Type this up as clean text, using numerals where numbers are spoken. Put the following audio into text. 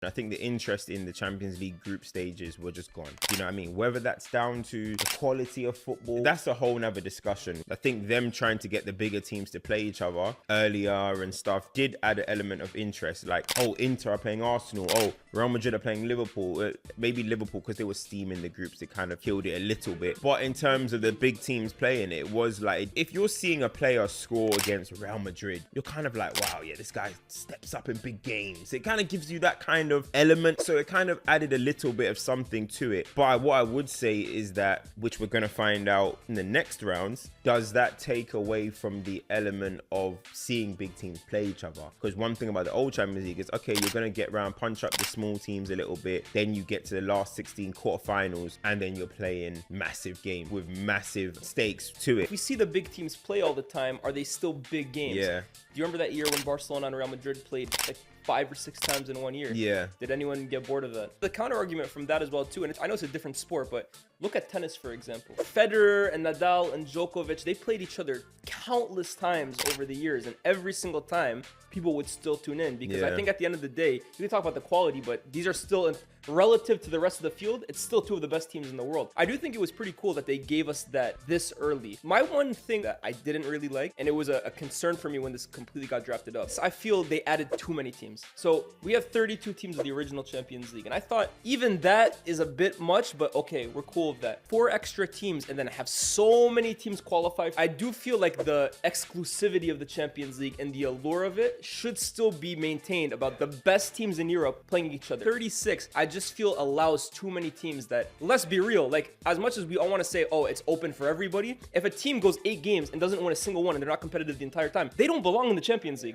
I think the interest in the Champions League group stages were just gone. You know what I mean? Whether that's down to the quality of football, that's a whole nother discussion. I think them trying to get the bigger teams to play each other earlier and stuff did add an element of interest. Like, oh, Inter are playing Arsenal. Oh, Real Madrid are playing Liverpool. Maybe Liverpool, because they were steaming the groups, it kind of killed it a little bit. But in terms of the big teams playing, it was like, if you're seeing a player score against Real Madrid, you're kind of like, wow, yeah, this guy steps up in big games. It kind of gives you that kind of element. So it kind of added a little bit of something to it. But what I would say is that, which we're going to find out in the next rounds, does that take away from the element of seeing big teams play each other? Because one thing about the old Champions League is, okay, you're going to get round, punch up the small teams a little bit, then you get to the last 16 quarterfinals, and then you're playing massive games with massive stakes to it. We see the big teams play all the time. Are they still big games? Yeah. Do you remember that year when Barcelona and Real Madrid played like 5 or 6 times in 1 year? Yeah. Did anyone get bored of that? The counter argument from that as well too, and I know it's a different sport, but look at tennis, for example. Federer and Nadal and Djokovic, they played each other countless times over the years, and every single time people would still tune in, because I think at the end of the day, you can talk about the quality, but these are still, relative to the rest of the field, it's still 2 of the best teams in the world. I do think it was pretty cool that they gave us that this early. My one thing that I didn't really like, and it was a concern for me when this completely got drafted up, I feel they added too many teams. So we have 32 teams of the original Champions League, and I thought even that is a bit much, but okay, we're cool with that. 4 extra teams and then have so many teams qualify. I do feel like the exclusivity of the Champions League and the allure of it should still be maintained, about the best teams in Europe playing each other. 36, I just feel allows too many teams that, let's be real, like as much as we all want to say, oh, it's open for everybody, if a team goes 8 games and doesn't win a single one and they're not competitive the entire time, they don't belong in the Champions League.